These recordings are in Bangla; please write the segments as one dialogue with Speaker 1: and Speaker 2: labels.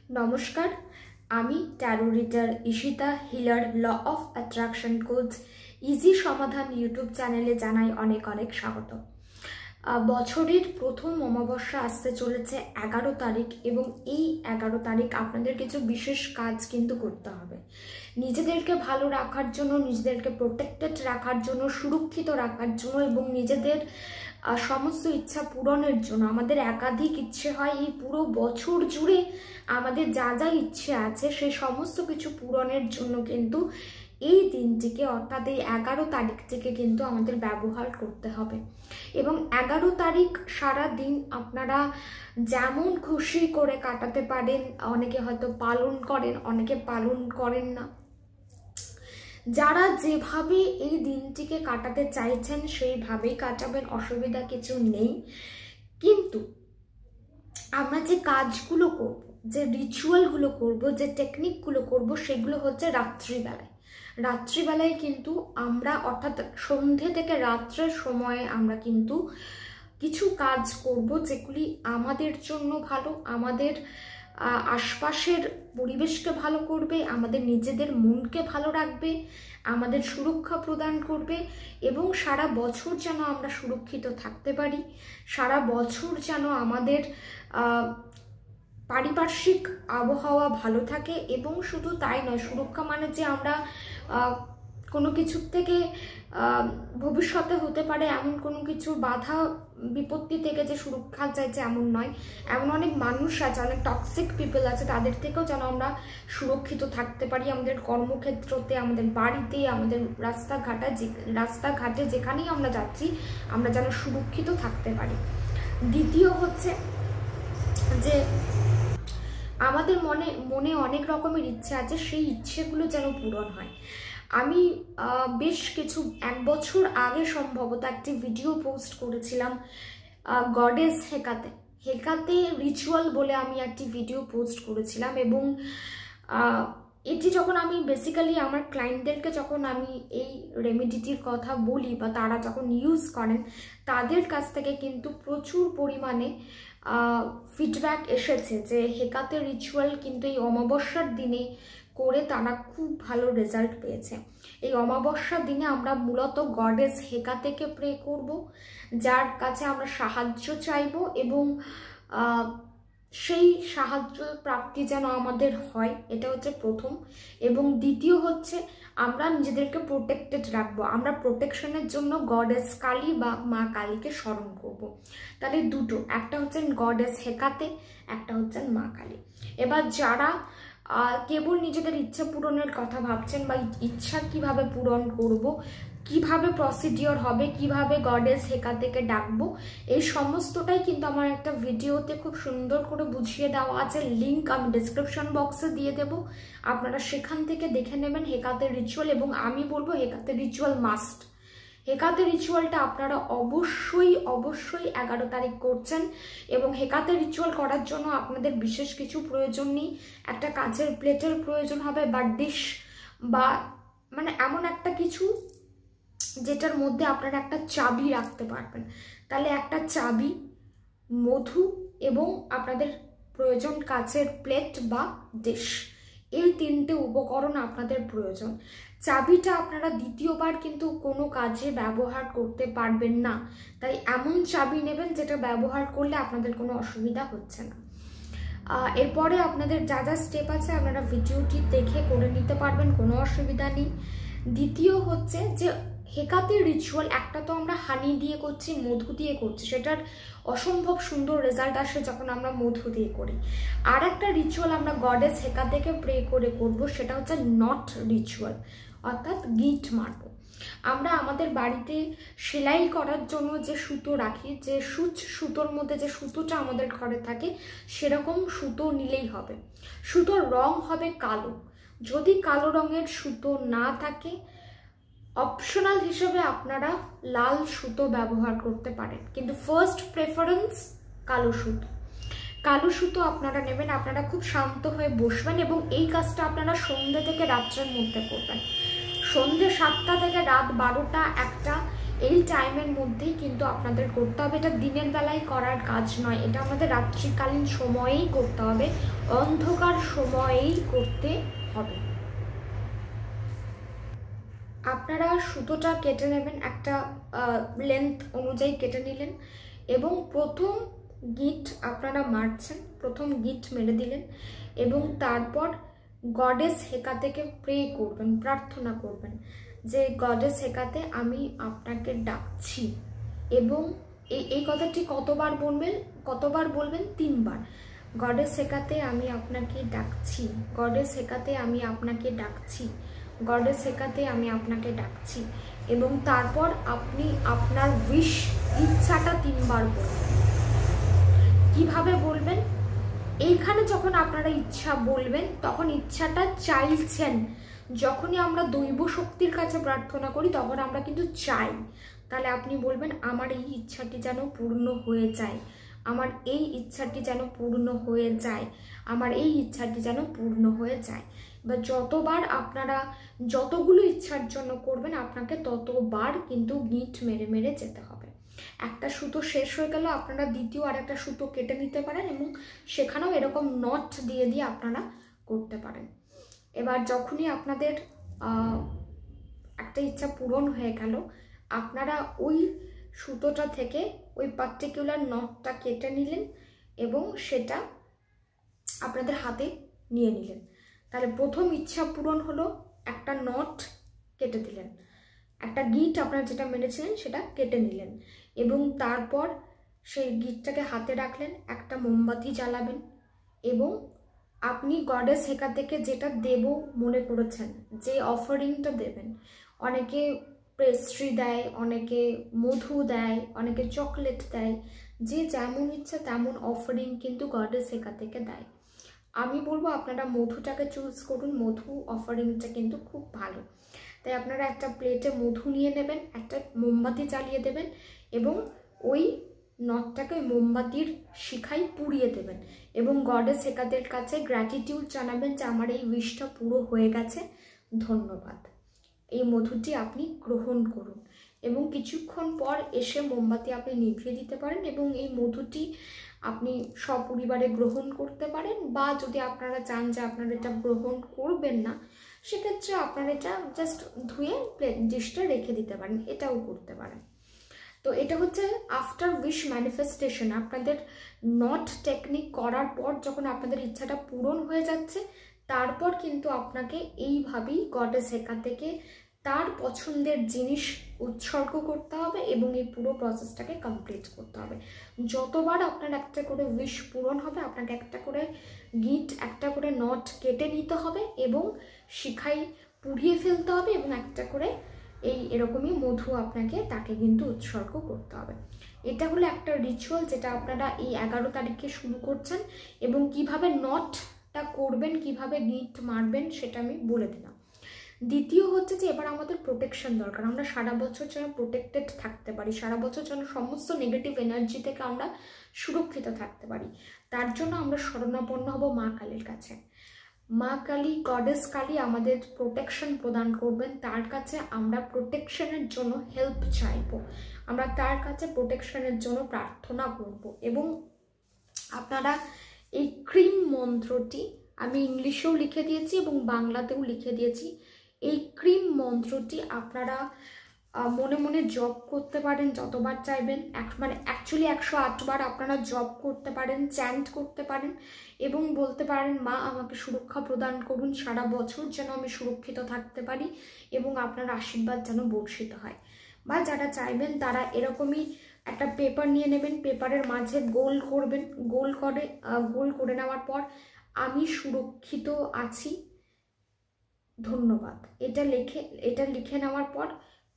Speaker 1: নমস্কার, আমি tarot reader Ishita healer, law of attraction coach easy Samadhan YouTube চ্যানেলে জানাই অনেক অনেক স্বাগত। বছরের প্রথম অমাবস্যা আসতে চলেছে 11 তারিখ এবং এই 11 তারিখ আপনাদের কিছু বিশেষ কাজ কিন্তু করতে হবে। নিজেদেরকে ভালো রাখার জন্য, নিজেদেরকে প্রোটেক্টেড রাখার জন্য, সুরক্ষিত রাখার জন্য এবং নিজেদের সমস্ত ইচ্ছা পূরণের জন্য। আমাদের একাধিক ইচ্ছে হয়, এই পুরো বছর জুড়ে আমাদের যা যা ইচ্ছে আছে সেই সমস্ত কিছু পূরণের জন্য কিন্তু এই দিনটিকে, অর্থাৎ এই 11 তারিখটিকে কিন্তু আমাদের ব্যবহার করতে হবে। এবং 11 তারিখ সারা দিন আপনারা যেমন খুশি করে কাটাতে পারেন। অনেকে হয়তো পালন করেন, অনেকে পালন করেন না। যারা যেভাবে এই দিনটিকে কাটাতে চাইছেন সেইভাবেই কাটাবেন, অসুবিধা কিছু নেই। কিন্তু আমরা যে কাজগুলো করব, যে রিচুয়ালগুলো করব, যে টেকনিকগুলো করব, সেগুলো হচ্ছে রাত্রিবেলায় কিন্তু আমরা, অর্থাৎ সন্ধ্যে থেকে রাত্রের সময়ে আমরা কিন্তু কিছু কাজ করব যেগুলি আমাদের জন্য ভালো, আমাদের আশপাশের পরিবেশকে ভালো করবে, আমাদের নিজেদের মনকে ভালো রাখবে, আমাদের সুরক্ষা প্রদান করবে এবং সারা বছর যেন আমরা সুরক্ষিত থাকতে পারি, সারা বছর যেন আমাদের পারিপার্শ্বিক আবহাওয়া ভালো থাকে। এবং শুধু তাই নয়, সুরক্ষা মানে যে আমরা কোনো কিছুর থেকে ভবিষ্যতে হতে পারে এমন কোনো কিছু বাধা বিপত্তি থেকে যে সুরক্ষা চাইছে এমন নয়। এমন অনেক মানুষ আছে, অনেক টক্সিক পিপল আছে, তাদের থেকেও যেন আমরা সুরক্ষিত থাকতে পারি। আমাদের কর্মক্ষেত্রতে, আমাদের বাড়িতে, আমাদের রাস্তাঘাটে যেখানেই আমরা যাচ্ছি আমরা যেন সুরক্ষিত থাকতে পারি। দ্বিতীয় হচ্ছে যে আমাদের মনে অনেক রকমের ইচ্ছে আছে, সেই ইচ্ছেগুলো যেন পূরণ হয়। আমি বেশ কিছু 1 বছর আগে সম্ভবত একটি ভিডিও পোস্ট করেছিলাম গডেস হেকাতে রিচুয়াল বলে আমি একটি ভিডিও পোস্ট করেছিলাম। এবং এটি যখন আমি বেসিক্যালি আমার ক্লায়েন্টদেরকে যখন আমি এই রেমেডিটির কথা বলি বা তারা যখন ইউজ করেন, তাদের কাছ থেকে কিন্তু প্রচুর পরিমাণে ফিডব্যাক এসেছে যে হেকাতে রিচুয়াল কিন্তু এই অমাবস্যার দিনে করে তারা খুব ভালো রেজাল্ট পেয়েছে। এই অমাবস্যার দিনে আমরা মূলত গডেস হেকাতেকে প্রে করব, যার কাছে আমরা সাহায্য চাইব এবং সেই সাহায্য প্রাপ্তি যেন আমাদের হয়, এটা হচ্ছে প্রথম। এবং দ্বিতীয় হচ্ছে আমরা নিজেদেরকে প্রোটেক্টেড রাখবো। আমরা প্রোটেকশনের জন্য গডেস কালী বা মা কালীকে স্মরণ করব। তাহলে দুটো, একটা হচ্ছে গডেস হেকাতে, একটা হচ্ছে মা কালী। এবার যারা কেবল নিজেদের ইচ্ছা পূরণের কথা ভাবছেন বা ইচ্ছা কিভাবে পূরণ করব, কিভাবে প্রসিডিওর হবে, কিভাবে গডেস হেকাতেকে ডাকবো, এই সমস্তটাই কিন্তু আমার একটা ভিডিওতে খুব সুন্দর করে বুঝিয়ে দেওয়া আছে। লিংক আমি ডেসক্রিপশন বক্সে দিয়ে দেব, আপনারা সেখান থেকে দেখে নেবেন হেকাতে রিচুয়াল। এবং আমি বলবো হেকাতে রিচুয়াল মাস্ট। হেকাতে রিচুয়ালটা আপনারা অবশ্যই 11 তারিখ করছেন। এবং হেকাতে রিচুয়াল করার জন্য আপনাদের বিশেষ কিছু প্রয়োজন নেই। একটা কাঁচের প্লেটের প্রয়োজন হবে বা ডিশ বা মানে এমন একটা কিছু যেটার মধ্যে আপনারা একটা চাবি রাখতে পারবেন। তাহলে একটা চাবি, মধু এবং আপনাদের প্রয়োজন কাঁচের প্লেট বা ডিশ, এই 3টে উপকরণ আপনাদের প্রয়োজন। চাবিটা আপনারা দ্বিতীয়বার কিন্তু কোনো কাজে ব্যবহার করতে পারবেন না, তাই এমন চাবি নেবেন যেটা ব্যবহার করলে আপনাদের কোনো অসুবিধা হচ্ছে না। এরপরে আপনাদের যা যা স্টেপ আছে আপনারা ভিডিওটি দেখে করে নিতে পারবেন, কোনো অসুবিধা নেই। দ্বিতীয় হচ্ছে যে হেকাতে রিচুয়াল, একটা তো আমরা হানি দিয়ে করছি, মধু দিয়ে করছি, সেটার অসম্ভব সুন্দর রেজাল্ট আসে যখন আমরা মধু দিয়ে করি। আর একটা রিচুয়াল আমরা গডেস হেকাতেকে প্রে করে করব, সেটা হচ্ছে নট রিচুয়াল, অর্থাৎ গিট মারব। আমরা আমাদের বাড়িতে সেলাই করার জন্য যে সুতো রাখি, যে সুতোর মধ্যে যে সুতোটা আমাদের ঘরে থাকে, সেরকম সুতো নিলেই হবে। সুতোর রং হবে কালো। যদি কালো রঙের সুতো না থাকে, অপশনাল হিসেবে আপনারা লাল সুতো ব্যবহার করতে পারেন, কিন্তু ফার্স্ট প্রেফারেন্স কালো সুতো আপনারা নেবেন। আপনারা খুব শান্ত হয়ে বসবেন এবং এই কাজটা আপনারা সন্ধ্যে থেকে রাত্রের মধ্যে করবেন। সন্ধ্যে 7টা থেকে রাত 12টা 1টা এই টাইমের মধ্যেই কিন্তু আপনাদের করতে হবে। এটা দিনের বেলায় করার কাজ নয়, এটা আমাদের রাত্রিকালীন সময়েই করতে হবে, অন্ধকার সময়েই করতে হবে। আপনারা সুতোটা কেটে নেবেন, একটা লেন্থ অনুযায়ী কেটে নিলেন এবং প্রথম গিট আপনারা মারছেন, প্রথম গিট মেরে দিলেন এবং তারপর গডেস হেকাতেকে প্রে করবেন, প্রার্থনা করবেন যে গডেস হেকাতে আমি আপনাকে ডাকছি। এবং এই কথাটি কতবার বলবেন? 3 বার। গডেস হেকাতে আমি আপনাকে ডাকছি, গডেস হেকাতে আমি আপনাকে ডাকছি, গডেস হেকাতে আমি আপনাকে ডাকছি। এবং তারপর আপনি আপনার উইশ, ইচ্ছাটা 3 বার বলবেন। কিভাবে বলবেন? এইখানে যখন আপনারা ইচ্ছা বলবেন তখন ইচ্ছাটা চাইছেন। যখনই আমরা দৈব শক্তির কাছে প্রার্থনা করি তখন আমরা কিন্তু চাই। তাহলে আপনি বলবেন আমার এই ইচ্ছাটি যেন পূর্ণ হয়ে যায়, আমার এই ইচ্ছাটি যেন পূর্ণ হয়ে যায়, আমার এই ইচ্ছাটি যেন পূর্ণ হয়ে যায়। বা যতবার আপনারা যতগুলো ইচ্ছার জন্য করবেন আপনাকে ততবার কিন্তু গিট মেরে মেরে যেতে হবে। একটা সুতো শেষ হয়ে গেল, আপনারা দ্বিতীয় আর একটা সুতো কেটে নিতে পারেন এবং সেখানেও এরকম নট দিয়ে দিয়ে আপনারা করতে পারেন। এবার যখনই আপনাদের একটা ইচ্ছা পূরণ হয়ে গেল, আপনারা ওই সুতোটা থেকে ওই পার্টিকুলার নটটা কেটে নিলেন এবং সেটা আপনাদের হাতে নিয়ে নিলেন। তাহলে প্রথম ইচ্ছা পূরণ হলো, একটা নট কেটে দিলেন, একটা গিট আপনারা যেটা মেরেছিলেন সেটা কেটে নিলেন এবং তারপর সেই গিটটাকে হাতে রাখলেন, একটা মোমবাতি জ্বালাবেন এবং আপনি গডেস হেকাতেকে যেটা দেব মনে করেছেন, যে অফারিংটা দেবেন, অনেকে পেস্ট্রি দেয়, অনেকে মধু দেয়, অনেকে চকলেট দেয়, যে যেমন ইচ্ছা তেমন অফারিং কিন্তু গডেস হেকাতেকে দেয়। আমি বলবো আপনারা মধুটাকে চুজ করুন, মধু অফারিংটা কিন্তু খুব ভালো। তাই আপনারা একটা প্লেটে মধু নিয়ে নেবেন, একটা মোমবাতি জ্বালিয়ে দেবেন এবং ওই নটটাকে ওই মোমবাতির শিখায় পুড়িয়ে দেবেন এবং গডেস হেকাতের কাছে গ্র্যাটিটিউড জানাবেন যে আমার এই উইশটা পুরো হয়ে গেছে, ধন্যবাদ। এই মধুটি আপনি গ্রহণ করুন এবং কিছুক্ষণ পর এসে মোমবাতি আপনি নিভিয়ে দিতে পারেন এবং এই মধুটি আপনি সপরিবারে গ্রহণ করতে পারেন। বা যদি আপনারা চান যে আপনারা এটা গ্রহণ করবেন না, সেক্ষেত্রে আপনারা এটা জাস্ট ধুয়ে ডিশটা রেখে দিতে পারেন, এটাও করতে পারেন। তো এটা হচ্ছে আফটার উইশ ম্যানিফেস্টেশন। আপনাদের নট টেকনিক করার পর যখন আপনাদের ইচ্ছাটা পূরণ হয়ে যাচ্ছে, তারপর কিন্তু আপনাকে এইভাবেই গডেস হেকাতেকে তার পছন্দের জিনিস উৎসর্গ করতে হবে এবং এই পুরো প্রসেসটাকে কমপ্লিট করতে হবে। যতবার আপনার একটা করে উইশ পূরণ হবে, আপনাকে একটা করে গিট, একটা করে নট কেটে নিতে হবে এবং শিখাই পুড়িয়ে ফেলতে হবে এবং একটা করে এরকমই মধু আপনাকে তাকে কিন্তু উৎসর্গ করতে হবে। এটা হলো একটা রিচুয়াল যেটা আপনারা এই 11 তারিখে শুরু করছেন এবং কিভাবে নটটা করবেন, কিভাবে গিট মারবেন সেটা আমি বলে দিলাম। দ্বিতীয় হচ্ছে যে এবার আমাদের প্রোটেকশন দরকার, আমরা সারা বছর যেন প্রোটেক্টেড থাকতে পারি, সারা বছর যেন সমস্ত নেগেটিভ এনার্জি থেকে আমরা সুরক্ষিত থাকতে পারি। তার জন্য আমরা শরণাপন্ন হব মা কালীর কাছে। মা কালী, গডেস কালী আমাদের প্রোটেকশন প্রদান করবেন, তার কাছে আমরা প্রোটেকশনের জন্য হেল্প চাইব, আমরা তার কাছে প্রোটেকশনের জন্য প্রার্থনা করব। এবং আপনারা এই ক্রিম মন্ত্রটি আমি ইংলিশেও লিখে দিয়েছি এবং বাংলাতেও লিখে দিয়েছি। এই ক্রিম মন্ত্রটি আপনারা মনে মনে জপ করতে পারেন যতবার চাইবেন, মানে অ্যাকচুয়ালি 108 বার আপনারা জপ করতে পারেন, চ্যান্ট করতে পারেন এবং বলতে পারেন মা আমাকে সুরক্ষা প্রদান করুন, সারা বছর যেন আমি সুরক্ষিত থাকতে পারি এবং আপনার আশীর্বাদ যেন বর্ষিত হয়। বা যারা চাইবেন তারা এরকমই একটা পেপার নিয়ে নেবেন, পেপারের মাঝে গোল করবেন, গোল করে নেওয়ার পর আমি সুরক্ষিত আছি, ধন্যবাদ, এটা লিখে নেওয়ার পর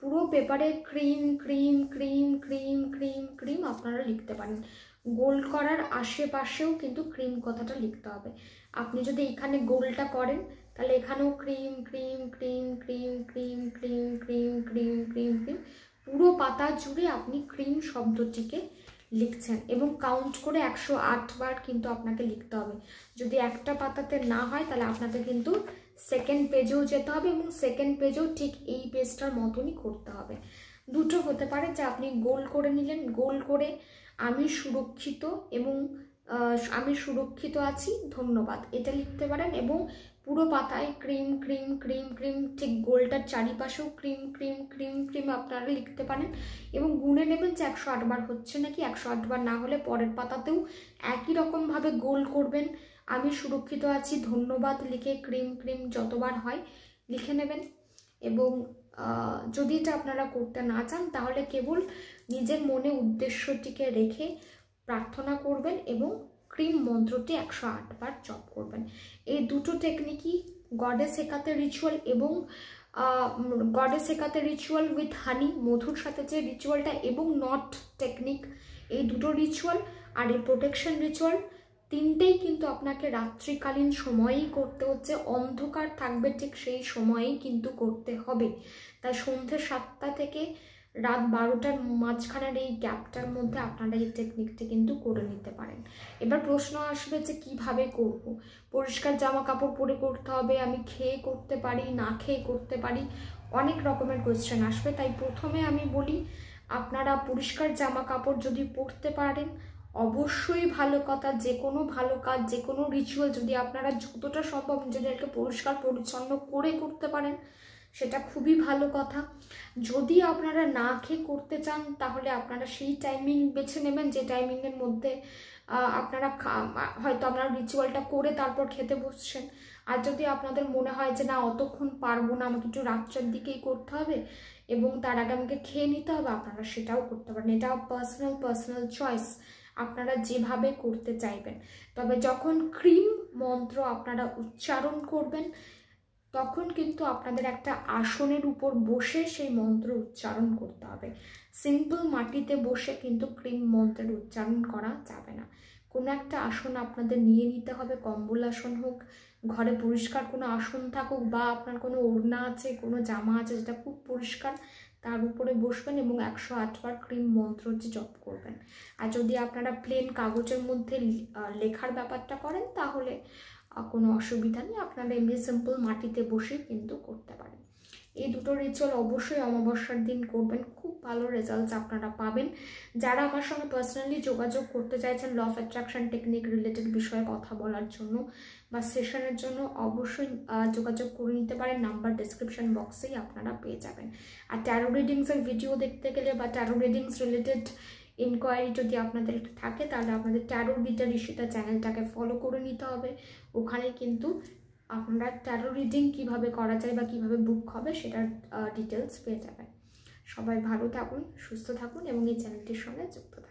Speaker 1: পুরো পেপারে cream cream cream cream cream cream আপনারা লিখতে পারেন। গোল করার আশেপাশেও কিন্তু ক্রিম কথাটা লিখতে হবে। আপনি যদি এখানে গোলটা করেন তাহলে এখানেও cream cream cream cream cream cream cream cream cream cream পুরো পাতা জুড়ে আপনি ক্রিম শব্দটিকে লিখছেন এবং কাউন্ট করে 108 বার কিন্তু আপনাকে লিখতে হবে। যদি একটা পাতাতে না হয় তাহলে আপনাকে কিন্তু সেকেন্ড পেজেও যেতে হবে এবং সেকেন্ড পেজেও ঠিক এই পেজটার মতনই করতে হবে। দুটো হতে পারে যে আপনি গোল করে নিলেন, গোল করে আমি সুরক্ষিত এবং আমি সুরক্ষিত আছি ধন্যবাদ এটা লিখতে পারেন, এবং পুরো পাতায় ক্রিম ক্রিম ক্রিম ক্রিম, ঠিক গোলটার চারিপাশেও ক্রিম ক্রিম ক্রিম ক্রিম আপনারা লিখতে পারেন, এবং গুনে নেবেন যে 108 বার হচ্ছে নাকি। 108 বার না হলে পরের পাতাতেও একই রকমভাবে গোল করবেন, আমি সুরক্ষিত আছি ধন্যবাদ লিখে ক্রিম ক্রিম যতবার হয় লিখে নেবেন। এবং যদি এটা আপনারা করতে না চান তাহলে কেবল নিজের মনে উদ্দেশ্যটিকে রেখে প্রার্থনা করবেন এবং ক্রিম মন্ত্রটি 108 বার জপ করবেন। এই দুটো টেকনিকই গডেস হেকাতে রিচুয়াল এবং গডেস হেকাতে রিচুয়াল উইথ হানি, মধুর সাথে যে রিচুয়ালটা, এবং নট টেকনিক, এই দুটো রিচুয়াল আর এই প্রোটেকশন রিচুয়াল তিনটেই কিন্তু আপনাকে রাত্রিকালীন সময়েই করতে হচ্ছে, অন্ধকার থাকবে ঠিক সেই সময়েই কিন্তু করতে হবে। তাই সন্ধ্যে 7টা থেকে রাত 12টার মাঝখানের এই গ্যাপটার মধ্যে আপনারা এই টেকনিকটি কিন্তু করে নিতে পারেন। এবার প্রশ্ন আসবে যে কিভাবে করব, পরিষ্কার জামা কাপড় পরে করতে হবে, আমি খেয়ে করতে পারি, না খেয়ে করতে পারি, অনেক রকমের কোয়েশ্চেন আসবে। তাই প্রথমে আমি বলি, আপনারা পরিষ্কার জামা কাপড় যদি পরতে পারেন অবশ্যই ভালো কথা। যে কোনো ভালো কাজ, যে কোনো রিচুয়াল যদি আপনারা যতটা সম্ভব নিজেদেরকে পরিষ্কার পরিচ্ছন্ন করে করতে পারেন সেটা খুবই ভালো কথা। যদি আপনারা না খেয়ে করতে চান তাহলে আপনারা সেই টাইমিং বেছে নেবেন যে টাইমিংয়ের মধ্যে আপনারা হয়তো আপনারা রিচুয়ালটা করে তারপর খেতে বসছেন। আর যদি আপনাদের মনে হয় যে না অতক্ষণ পারবো না, আমাকে একটু রাত্রের দিকেই করতে হবে এবং তার আগে আমাকে খেয়ে নিতে হবে, আপনারা সেটাও করতে পারেন। এটা পার্সোনাল চয়েস, আপনারা যেভাবে করতে চাইবেন। তবে যখন ক্রিম মন্ত্র আপনারা উচ্চারণ করবেন তখন কিন্তু আপনাদের একটা আসনের উপর বসে সেই মন্ত্র উচ্চারণ করতে হবে। সিম্পল মাটিতে বসে কিন্তু ক্রিম মন্ত্রের উচ্চারণ করা যাবে না। কোনো একটা আসন আপনাদের নিয়ে নিতে হবে, কম্বল আসন হোক, ঘরে পরিষ্কার কোনো আসন থাকুক, বা আপনার কোনো ওড়না আছে, কোনো জামা আছে যেটা খুব পরিষ্কার, তার উপরে বসবেন এবং 108 বার ক্রিম মন্ত্রটি জপ করবেন। আর যদি আপনারা প্লেন কাগজের মধ্যে লেখার ব্যাপারটা করেন তাহলে কোনো অসুবিধা নেই, আপনারা এমনি সিম্পল মাটিতে বসে কিন্তু করতে পারেন। এই দুটো রিচুয়াল অবশ্যই অমাবস্যার দিন করবেন, খুব ভালো রেজাল্টস আপনারা পাবেন। যারা আমার সঙ্গে পার্সোনালি যোগাযোগ করতে চাইছেন law of attraction technique related বিষয়ে কথা বলার জন্য বা সেশনের জন্য অবশ্যই যোগাযোগ করে নিতে পারেন, নাম্বার ডেসক্রিপশন বক্সেই আপনারা পেয়ে যাবেন। আর ট্যারো রিডিংসের ভিডিও দেখতে গেলে বা ট্যারো রিডিংস রিলেটেড ইনকোয়ারি যদি আপনাদের থাকে তাহলে আপনাদের ট্যারো বিদ্যা ঋষিতা চ্যানেলটাকে ফলো করে নিতে হবে। ওখানে কিন্তু আপনারা ট্যারো রিডিং কীভাবে করা যায় বা কীভাবে বুক হবে সেটার ডিটেলস পেয়ে যাবেন। সবাই ভালো থাকুন, সুস্থ থাকুন এবং এই চ্যানেলটির সঙ্গে যুক্ত থাকুন।